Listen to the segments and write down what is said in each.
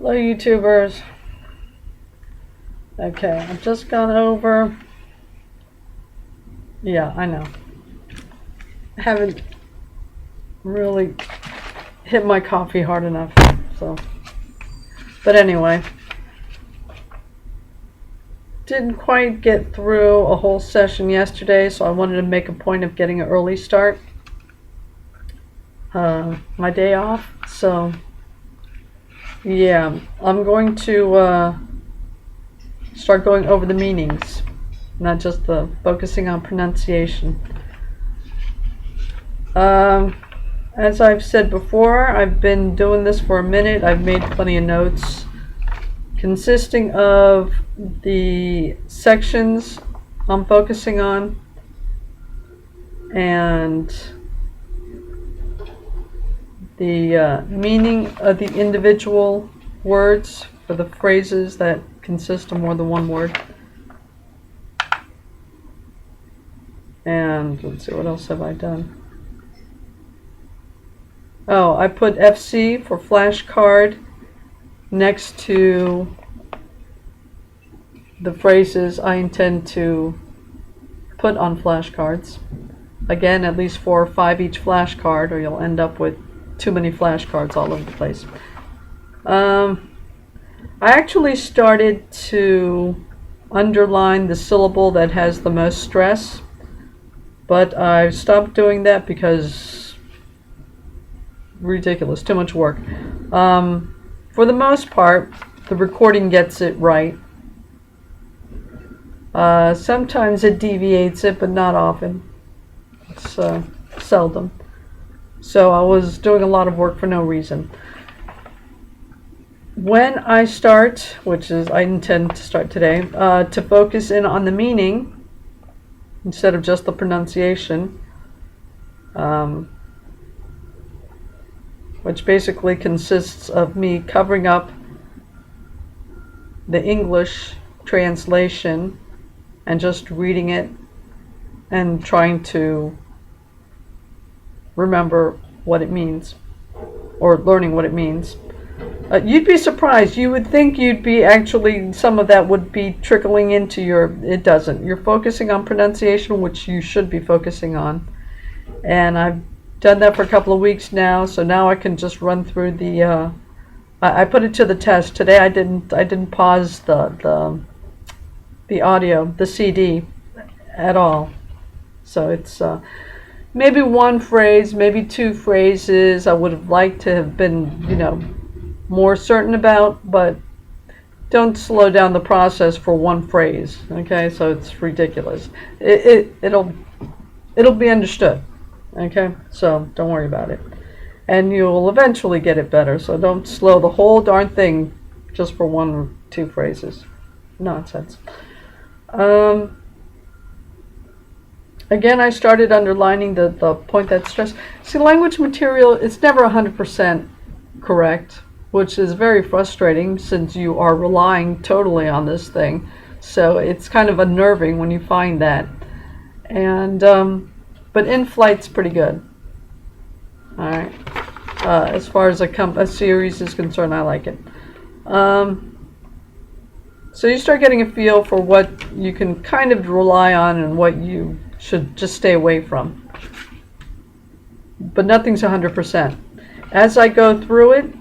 Hello, YouTubers. Okay, I've just gone over. Yeah, I know. I haven't really hit my coffee hard enough, so. But anyway, didn't quite get through a whole session yesterday, so I wanted to make a point of getting an early start. My day off, so yeah, I'm going to start going over the meanings, not just the focusing on pronunciation. As I've said before, I've been doing this for a minute. I've made plenty of notes consisting of the sections I'm focusing on and the meaning of the individual words for the phrases that consist of more than one word. And let's see, what else have I done? Oh, I put FC for flashcard next to the phrases I intend to put on flashcards. Again, at least 4 or 5 each flashcard, or you'll end up with too many flashcards all over the place. I actually started to underline the syllable that has the most stress, but I stopped doing that because ridiculous, too much work. For the most part, the recording gets it right. Sometimes it deviates it, but not often. It's seldom. So I was doing a lot of work for no reason. When I start, which is I intend to start today, to focus in on the meaning instead of just the pronunciation, which basically consists of me covering up the English translation and just reading it and trying to remember what it means, or learning what it means. You'd be surprised. You would think you'd be actually, some of that would be trickling into it doesn't. You're focusing on pronunciation, which you should be focusing on. And I've done that for a couple of weeks now, so now I can just run through the, I put it to the test. Today I didn't pause the audio, the CD at all. So it's maybe one phrase, maybe 2 phrases I would have liked to have been, more certain about, but don't slow down the process for one phrase. Okay, so it's ridiculous. It'll be understood. Okay, so don't worry about it, and you'll eventually get it better. So don't slow the whole darn thing just for 1 or 2 phrases. Nonsense. Again, I started underlining the point that's stressed. See, language material, it's never 100% correct, which is very frustrating since you are relying totally on this thing. So it's kind of unnerving when you find that. And but in-flight's pretty good. All right. As far as a series is concerned, I like it. So you start getting a feel for what you can kind of rely on and what you should just stay away from. But nothing's 100%. As I go through it,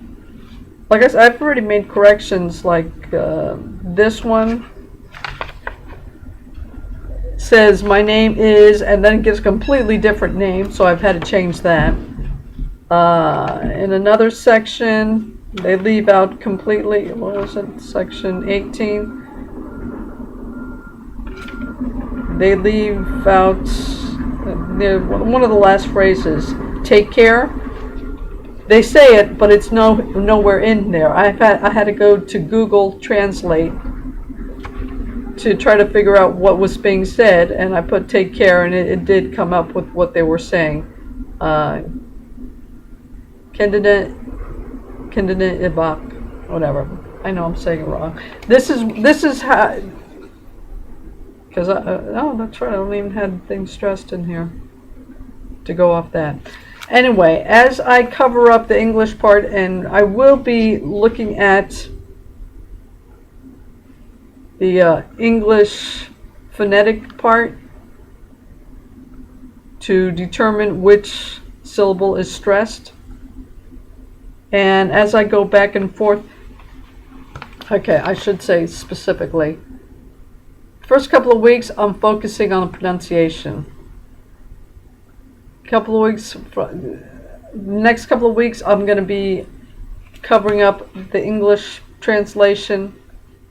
like I said, I've already made corrections, like this one says my name is, and then it gives a completely different name, so I've had to change that. In another section, they leave out completely, what was it, section 18? They leave out one of the last phrases, take care. They say it, but it's nowhere in there. I had to go to Google Translate to try to figure out what was being said, and I put take care, and it did come up with what they were saying. Kendine Ibak, whatever. I know I'm saying it wrong. This is how, because oh, that's right, I don't even have things stressed in here to go off that. Anyway, as I cover up the English part, and I will be looking at the English phonetic part to determine which syllable is stressed. And as I go back and forth, okay, I should say specifically, first couple of weeks I'm focusing on the pronunciation. Next couple of weeks I'm going to be covering up the English translation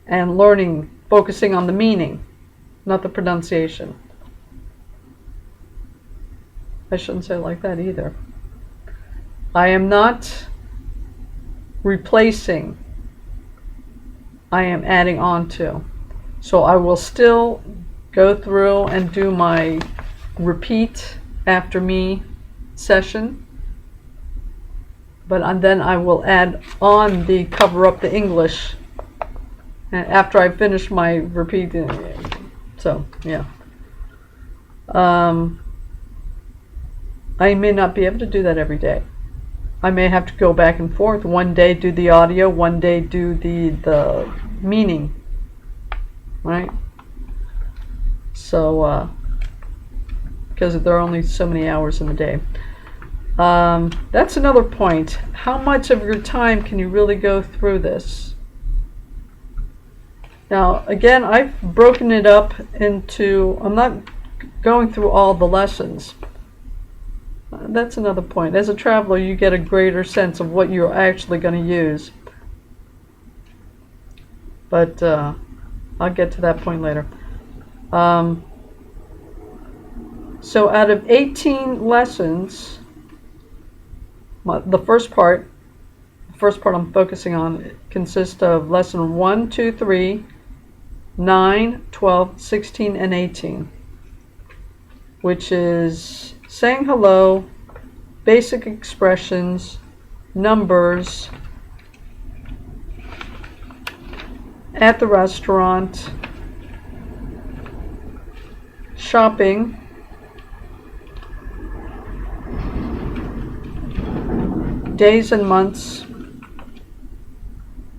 and learning, focusing on the meaning, not the pronunciation. I shouldn't say it like that either. I am not replacing, I am adding on to. So I will still go through and do my repeat after me session, but then I will add on the cover up the English after I finish my repeat. So yeah, I may not be able to do that every day. I may have to go back and forth. One day do the audio, one day do the meaning, right? So because there are only so many hours in the day. That's another point. How much of your time can you really go through this? Now, again, I've broken it up into, I'm not going through all the lessons. That's another point. As a traveler, you get a greater sense of what you're actually going to use. But I'll get to that point later. So out of 18 lessons, the first part I'm focusing on consists of lesson 1, 2, 3, 9, 12, 16, and 18, which is saying hello, basic expressions, numbers, at the restaurant, shopping, days and months,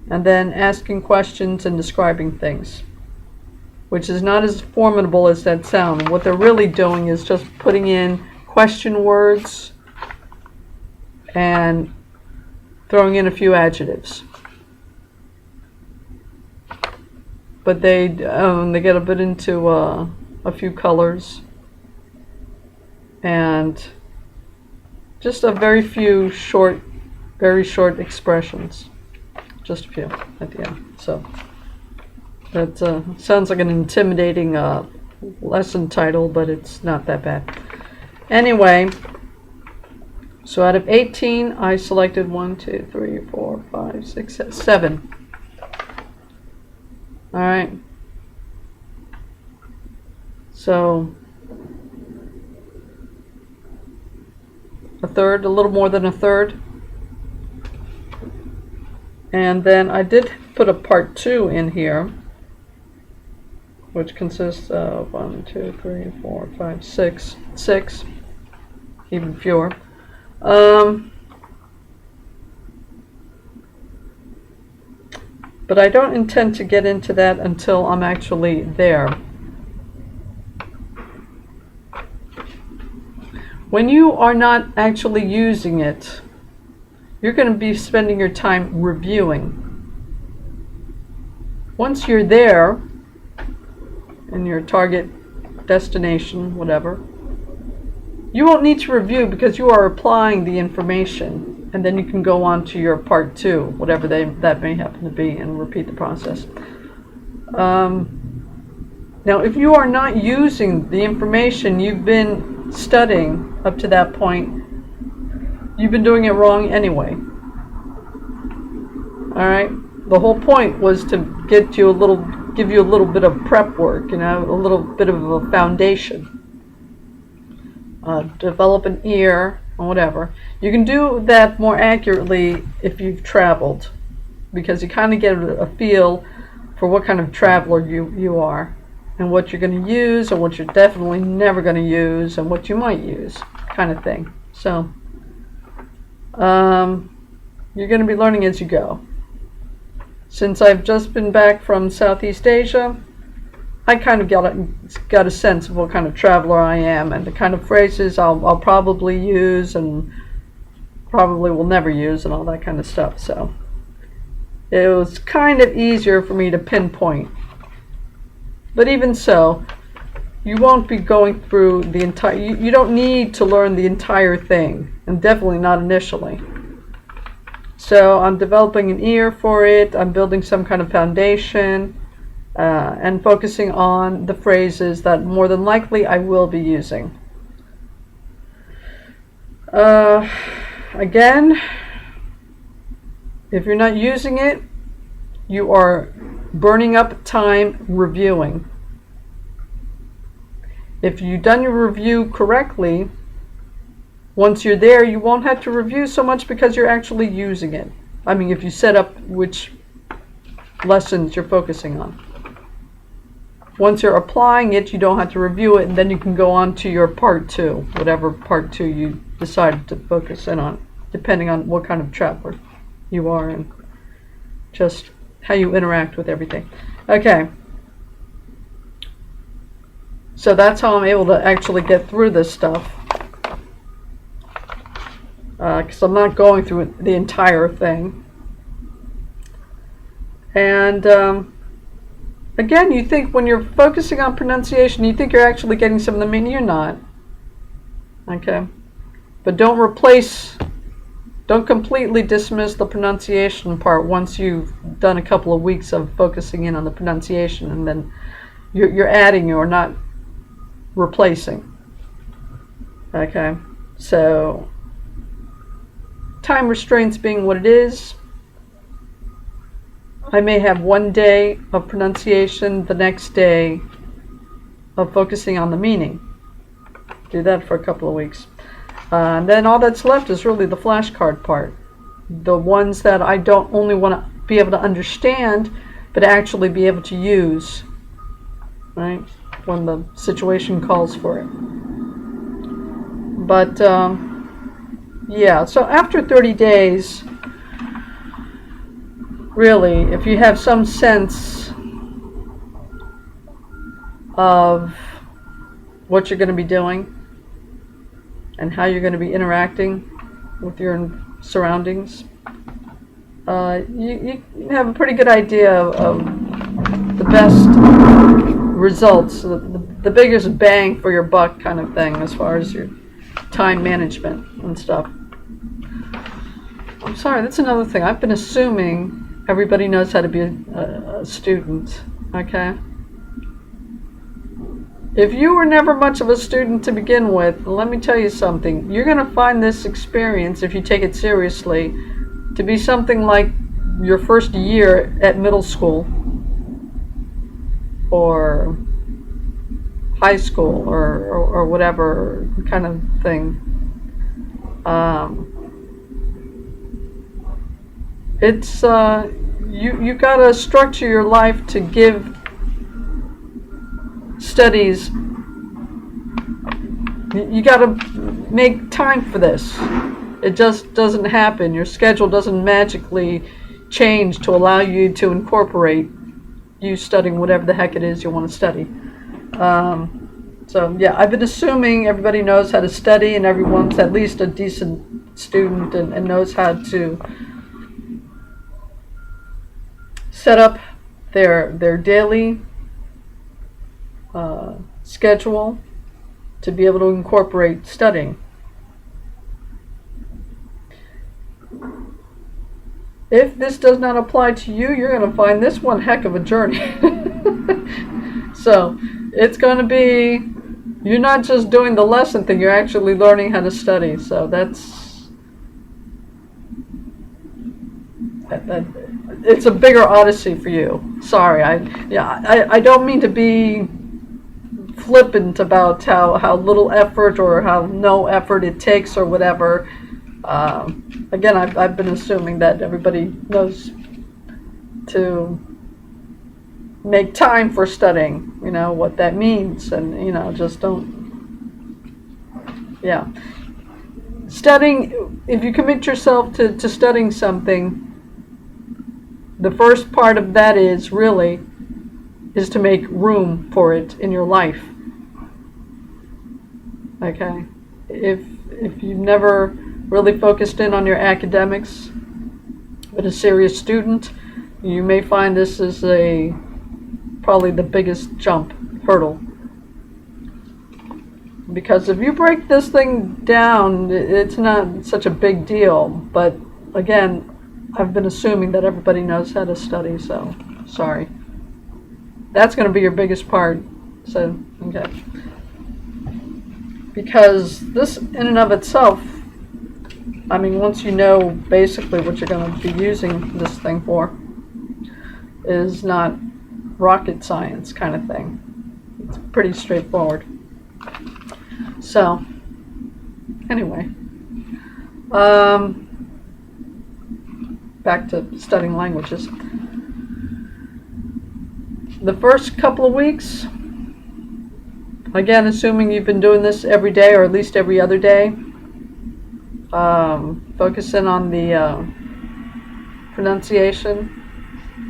and then asking questions and describing things, which is not as formidable as that sound. What they're really doing is just putting in question words and throwing in a few adjectives. But they get a bit into a few colors and just a very few very short expressions. Just a few at the end. So that sounds like an intimidating lesson title, but it's not that bad. Anyway, so out of 18, I selected 1, 2, 3, 4, 5, 6, 7. All right. So a third, a little more than a third. And then I did put a part 2 in here, which consists of 1, 2, 3, 4, 5, 6, even fewer. But I don't intend to get into that until I'm actually there. When you are not actually using it, you're going to be spending your time reviewing. Once you're there, in your target destination, whatever, you won't need to review because you are applying the information, and then you can go on to your part 2, whatever that may happen to be, and repeat the process. Now, if you are not using the information you've been studying up to that point, you've been doing it wrong anyway. All right? The whole point was to give you a little bit of prep work, a little bit of a foundation. Develop an ear or whatever. You can do that more accurately if you've traveled, because you kind of get a feel for what kind of traveler you are, and what you're going to use, and what you're definitely never going to use, and what you might use, kind of thing. So You're going to be learning as you go. Since I've just been back from Southeast Asia, I kind of got a sense of what kind of traveler I am and the kind of phrases I'll probably use and probably will never use and all that kind of stuff. So it was kind of easier for me to pinpoint. But even so, you won't be going through the entire, you don't need to learn the entire thing, and definitely not initially. So I'm developing an ear for it, I'm building some kind of foundation, and focusing on the phrases that more than likely I will be using. Again, if you're not using it, you are burning up time reviewing. If you've done your review correctly, once you're there, you won't have to review so much because you're actually using it. I mean, if you set up which lessons you're focusing on. Once you're applying it, you don't have to review it, and then you can go on to your part 2, whatever part 2 you decided to focus in on, depending on what kind of traveler you are and just how you interact with everything. Okay. So that's how I'm able to actually get through this stuff. Because I'm not going through the entire thing. And again, you think when you're focusing on pronunciation, you think you're actually getting some of the meaning. You're not. Okay? But don't completely dismiss the pronunciation part once you've done a couple of weeks of focusing in on the pronunciation, and then you're adding or not replacing. Okay? So time restraints being what it is, I may have one day of pronunciation, the next day of focusing on the meaning. Do that for a couple of weeks. And then all that's left is really the flashcard part. The ones that I don't only want to be able to understand, but actually be able to use, right, when the situation calls for it. But yeah, so after 30 days, really, if you have some sense of what you're going to be doing and how you're going to be interacting with your surroundings, you have a pretty good idea of the best results, the biggest bang for your buck kind of thing as far as your time management and stuff. I'm sorry, that's another thing. I've been assuming everybody knows how to be a student, okay? If you were never much of a student to begin with, let me tell you something. You're going to find this experience, if you take it seriously, to be something like your first year at middle school or high school or whatever kind of thing. It's you gotta structure your life to give studies. You gotta make time for this. It just doesn't happen. Your schedule doesn't magically change to allow you to incorporate you studying whatever the heck it is you want to study. So yeah, I've been assuming everybody knows how to study and everyone's at least a decent student and knows how to set up their daily schedule to be able to incorporate studying. If this does not apply to you, you're going to find this one heck of a journey. So it's going to be, you're not just doing the lesson thing, you're actually learning how to study. So it's a bigger odyssey for you. Sorry, I don't mean to be flippant about how little effort or how no effort it takes or whatever. Again, I've been assuming that everybody knows to make time for studying, you know, what that means, and, you know, just don't, yeah. studying, if you commit yourself to studying something, the first part of that is to make room for it in your life. Okay? If you've never really focused in on your academics, but a serious student, you may find this is probably the biggest hurdle. Because if you break this thing down, it's not such a big deal. But again, I've been assuming that everybody knows how to study, so sorry. That's going to be your biggest part. So, okay. Because this in and of itself, I mean, once you know basically what you're going to be using this thing for, is not rocket science kind of thing. It's pretty straightforward. So, anyway, back to studying languages. The first couple of weeks, again, assuming you've been doing this every day or at least every other day, focus in on the pronunciation.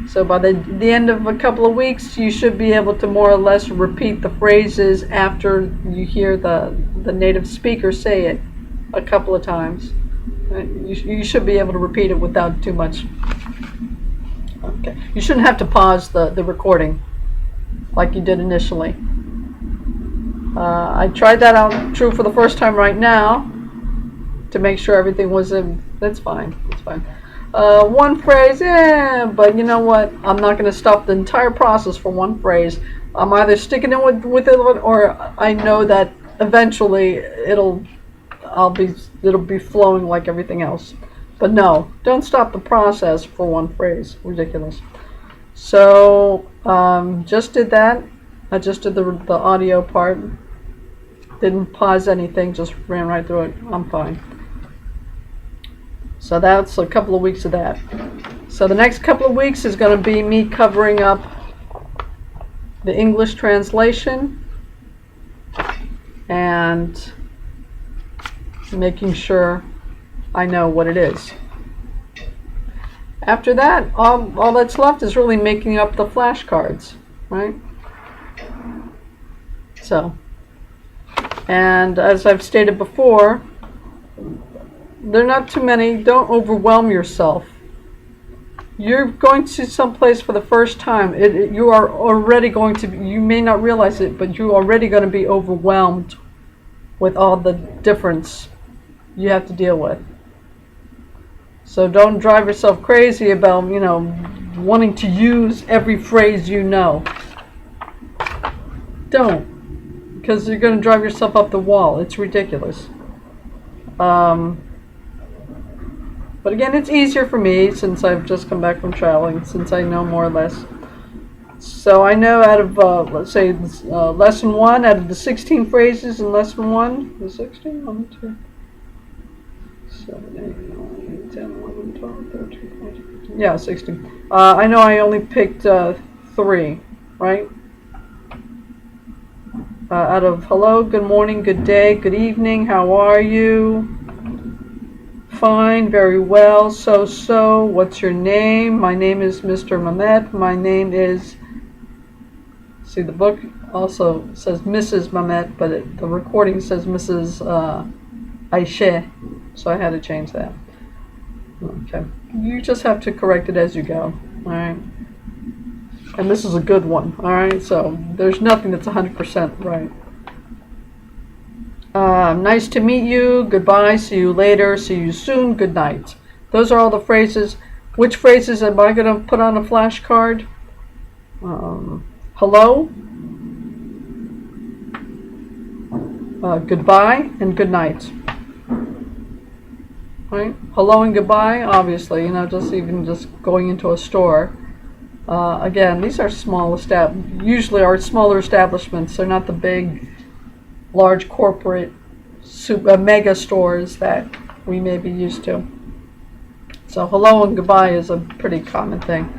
So by the end of a couple of weeks, you should be able to more or less repeat the phrases after you hear the native speaker say it a couple of times. You should be able to repeat it without too much. Okay. You shouldn't have to pause the recording like you did initially. I tried that out true for the first time right now to make sure everything was in. That's fine. That's fine. One phrase, but you know what? I'm not going to stop the entire process for one phrase. I'm either sticking in with it, or I know that eventually it'll be flowing like everything else. But no, don't stop the process for one phrase. Ridiculous. So just did that. I just did the audio part. Didn't pause anything. Just ran right through it. I'm fine. So that's a couple of weeks of that. So the next couple of weeks is going to be me covering up the English translation and making sure I know what it is. After that, all that's left is really making up the flashcards, right? So, and as I've stated before, they're not too many. Don't overwhelm yourself. You're going to someplace for the first time. You are already going to, you may not realize it, but you're already going to be overwhelmed with all the difference you have to deal with. So don't drive yourself crazy about, wanting to use every phrase you know. Don't. Because you're going to drive yourself up the wall. It's ridiculous. But again, it's easier for me since I've just come back from traveling, since I know more or less. So I know out of, let's say, lesson 1, out of the 16 phrases in lesson 1, the 16? 1, 2, 7, 8, 9, 10, 11, 12, 13, 14, 15. Yeah, 16. I know I only picked 3, right? Out of hello, good morning, good day, good evening, how are you? Fine, very well, so, what's your name? My name is Mr. Mamet. My name is, see, the book also says Mrs. Mamet, but the recording says Mrs. Aisha, so I had to change that. Okay, you just have to correct it as you go, alright? And this is a good one, alright? So, there's nothing that's 100% right. Nice to meet you, goodbye, see you later, see you soon, good night. Those are all the phrases. Which phrases am I going to put on a flashcard? Hello, goodbye, and good night. Right? Hello and goodbye, obviously, just going into a store. Again, these are usually are smaller establishments. They're not the big, large corporate mega stores that we may be used to. So hello and goodbye is a pretty common thing.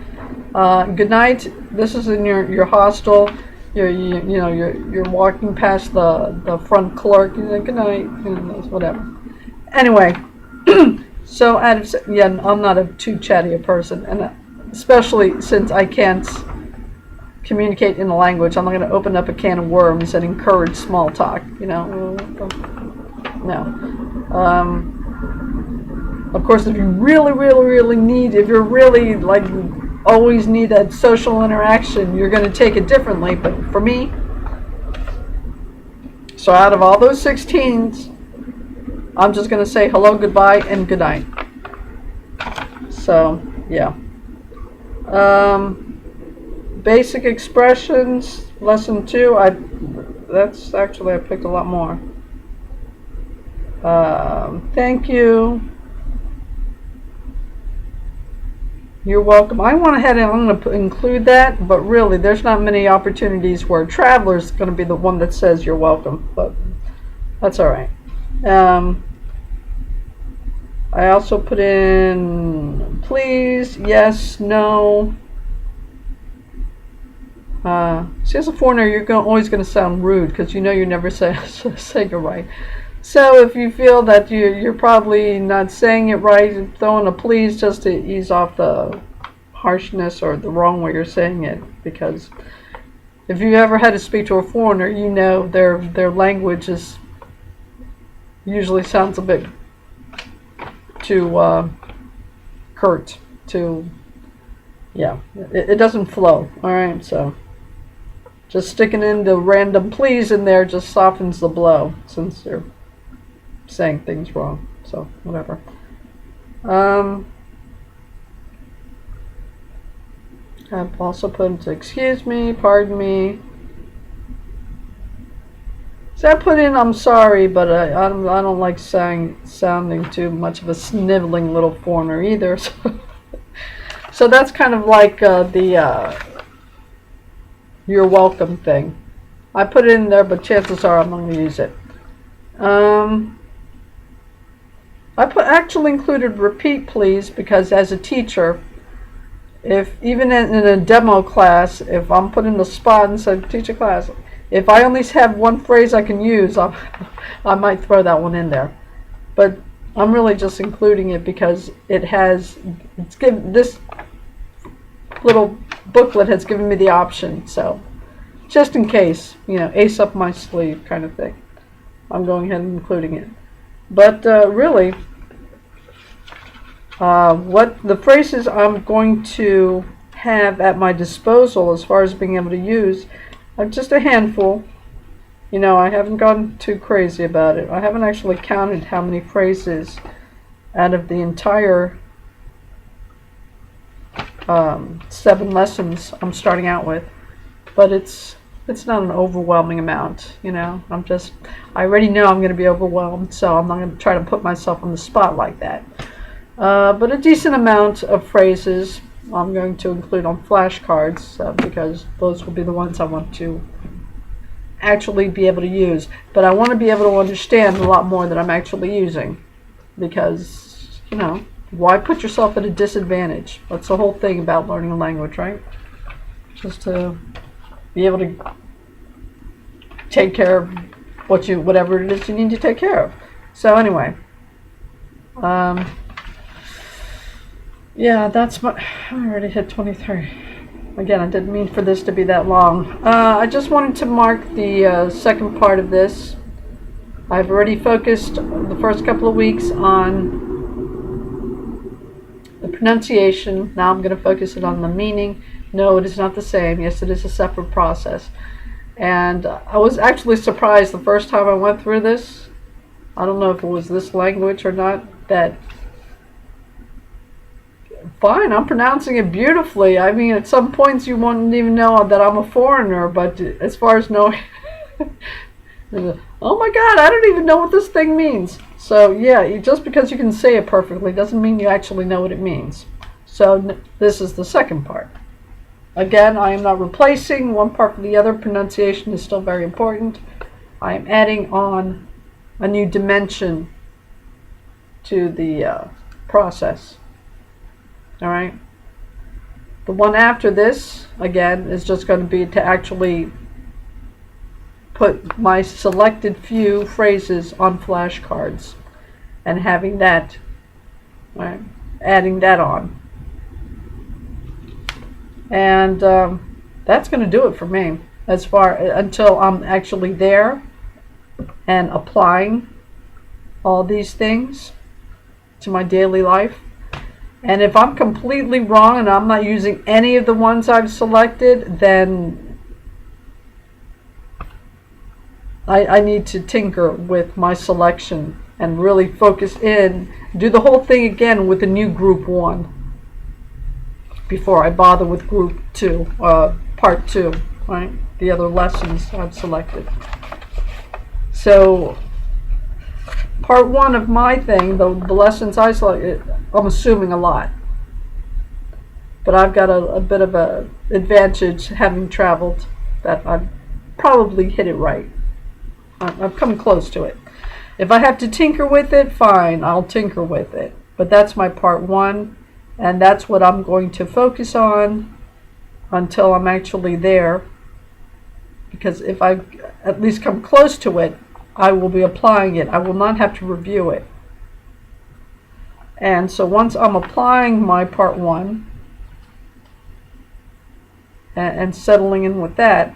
Good night. This is in your hostel. You're walking past the front clerk. You say good night, whatever. Anyway, so yeah, I'm not a too chatty a person, and especially since I can't communicate in a language, I'm not going to open up a can of worms and encourage small talk. No. Of course, if you really, really, really need, if you're really like always need that social interaction, you're going to take it differently. But for me, so out of all those 16s, I'm just going to say hello, goodbye, and good night. So, yeah. Basic expressions, lesson 2. I picked a lot more. Thank you. You're welcome. I went ahead and I'm going to include that, but really, there's not many opportunities where traveler's going to be the one that says you're welcome, but that's all right. I also put in please, yes, no. See, as a foreigner, you're always going to sound rude because you know you never say goodbye. So if you feel that you're probably not saying it right, throw in a please just to ease off the harshness or the wrong way you're saying it. Because if you ever had to speak to a foreigner, you know their language usually sounds a bit too curt. It doesn't flow. All right, so just sticking in the random please in there just softens the blow since they're saying things wrong, so whatever. I've also put into excuse me, pardon me. So I put in I'm sorry, but I don't like sounding too much of a sniveling little foreigner either. So that's kind of like the you're welcome thing. I put it in there, but chances are I'm not going to use it. I actually included repeat please because as a teacher, if even in a demo class, if I'm put in the spot and said teach a class, if I only have one phrase I can use, I might throw that one in there. But I'm really just including it because this little booklet has given me the option. So just in case, ace up my sleeve kind of thing, I'm going ahead and including it. But really, what the phrases I'm going to have at my disposal as far as being able to use are just a handful. I haven't gone too crazy about it. I haven't actually counted how many phrases out of the entire 7 lessons I'm starting out with. But it's not an overwhelming amount, I already know I'm going to be overwhelmed, so I'm not going to try to put myself on the spot like that. But a decent amount of phrases I'm going to include on flashcards because those will be the ones I want to actually be able to use. But I want to be able to understand a lot more that I'm actually using because, why put yourself at a disadvantage? That's the whole thing about learning a language, right? Just to be able to take care of whatever it is you need to take care of. So anyway, yeah, I already hit 23. Again, I didn't mean for this to be that long. I just wanted to mark the second part of this. I've already focused the first couple of weeks on the pronunciation. Now I'm going to focus it on the meaning. No, it is not the same. Yes, it is a separate process. And I was actually surprised the first time I went through this. I don't know if it was this language or not, that fine, I'm pronouncing it beautifully. I mean, at some points you wouldn't even know that I'm a foreigner, but as far as knowing, oh my God, I don't even know what this thing means. So yeah, just because you can say it perfectly doesn't mean you actually know what it means. So this is the second part. Again, I am not replacing one part for the other. Pronunciation is still very important. I am adding on a new dimension to the process. All right. The one after this, again, is just going to be to actually put my selected few phrases on flashcards. and having that, right, adding that on. And that's going to do it for me as far until I'm actually there and applying all these things to my daily life. And if I'm completely wrong and I'm not using any of the ones I've selected, then I need to tinker with my selection and really focus in, do the whole thing again with a new group 1 before I bother with group 2, part 2, right? The other lessons I've selected. So part 1 of my thing, the lessons I selected, I'm assuming a lot. But I've got a bit of an advantage having traveled, that I've probably hit it right. I've come close to it. If I have to tinker with it, fine, I'll tinker with it. But that's my part 1, and that's what I'm going to focus on until I'm actually there. Because if I at least come close to it, I will be applying it. I will not have to review it. And so once I'm applying my part 1 and settling in with that,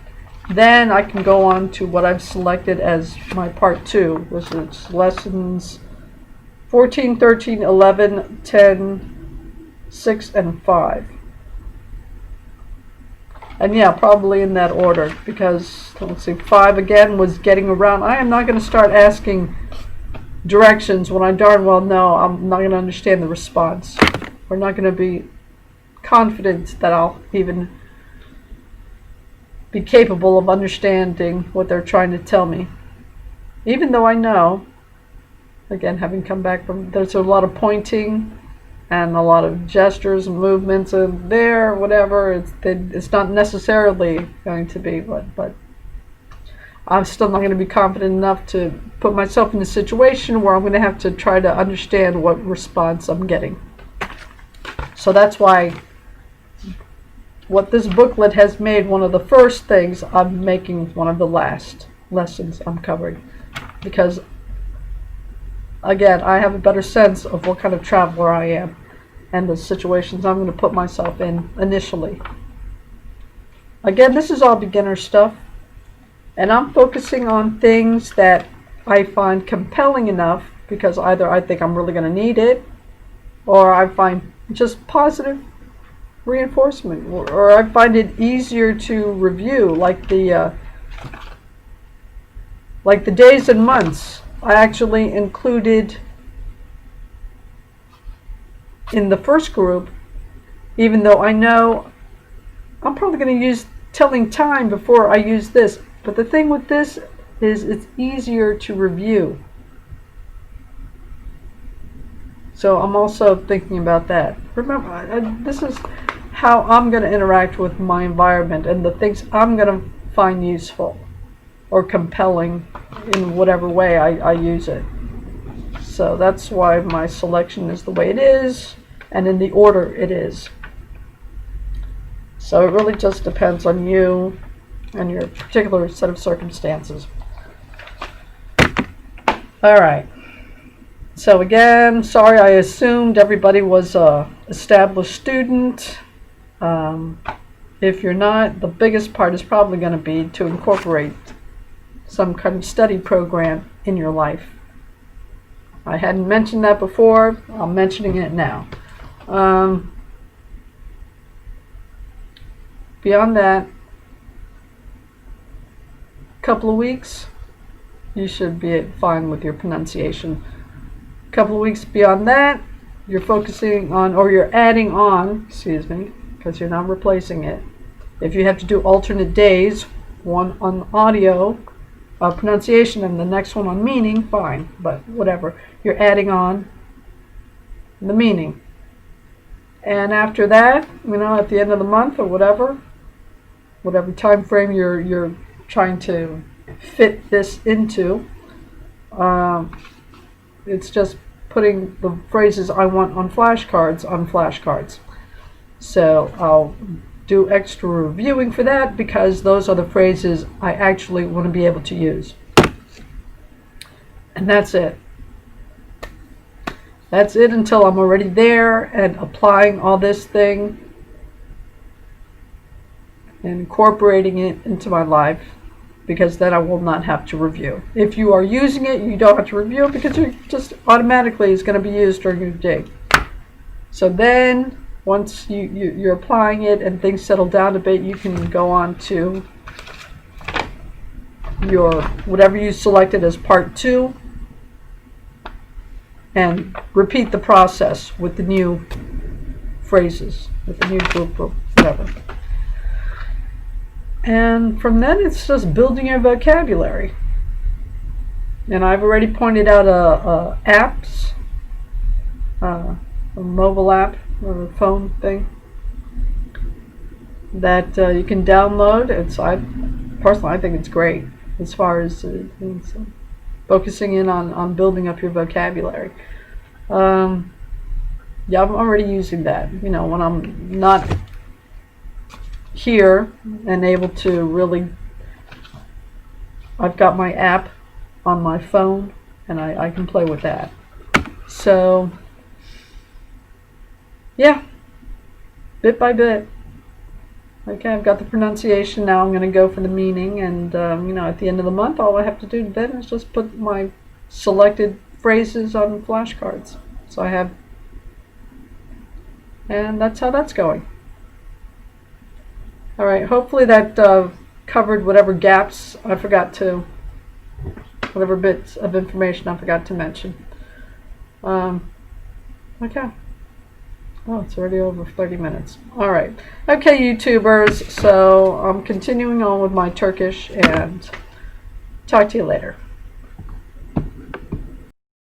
then I can go on to what I've selected as my part 2, which is lessons 14, 13, 11, 10, 6, and 5. And yeah, probably in that order, because, let's see, 5 again was getting around. I am not going to start asking directions when I darn well know I'm not going to understand the response. We're not going to be confident that I'll even be capable of understanding what they're trying to tell me. Even though I know, again, having come back from, there's a lot of pointing and a lot of gestures and movements and there, whatever, it's not necessarily going to be, but I'm still not going to be confident enough to put myself in a situation where I'm going to have to try to understand what response I'm getting. So that's why what this booklet has made one of the first things, I'm making one of the last lessons I'm covering. Because, again, I have a better sense of what kind of traveler I am and the situations I'm going to put myself in initially. Again, this is all beginner stuff, and I'm focusing on things that I find compelling enough because either I think I'm really going to need it, or I find just positive reinforcement, or I find it easier to review, like the days and months. I actually included in the first group, even though I know I'm probably going to use telling time before I use this. But the thing with this is it's easier to review. So I'm also thinking about that. Remember, this is how I'm going to interact with my environment and the things I'm going to find useful or compelling in whatever way I use it. So that's why my selection is the way it is and in the order it is. So it really just depends on you and your particular set of circumstances. All right. So again, sorry, I assumed everybody was a established student. If you're not, the biggest part is probably going to be to incorporate some kind of study program in your life. I hadn't mentioned that before. I'm mentioning it now. Beyond that, couple of weeks, you should be fine with your pronunciation. Couple of weeks beyond that, you're focusing on, or you're adding on, excuse me, because you're not replacing it. If you have to do alternate days, one on audio pronunciation and the next one on meaning, fine, but whatever. You're adding on the meaning. And after that, at the end of the month or whatever time frame you're trying to fit this into, it's just putting the phrases I want on flashcards. So I'll do extra reviewing for that because those are the phrases I actually want to be able to use. And that's it. That's it until I'm already there and applying all this thing and incorporating it into my life, because then I will not have to review. If you are using it, you don't have to review it because it just automatically is going to be used during your day. So then once you're applying it and things settle down a bit, you can go on to your whatever you selected as part 2 and repeat the process with the new phrases, with the new group or whatever. And from then it's just building your vocabulary. And I've already pointed out apps, a mobile app or a phone thing that you can download. Personally, I think it's great as far as focusing in on building up your vocabulary. Yeah, I'm already using that. You know, when I'm not here and able to really, I've got my app on my phone and I can play with that. So yeah, bit by bit. Okay, I've got the pronunciation. Now I'm going to go for the meaning, and at the end of the month, all I have to do then is just put my selected phrases on flashcards. So I have, and that's how that's going. All right, hopefully that covered whatever gaps I forgot to, whatever bits of information I forgot to mention. Okay. Oh, it's already over 30 minutes. All right. Okay, YouTubers. So I'm continuing on with my Turkish, and talk to you later.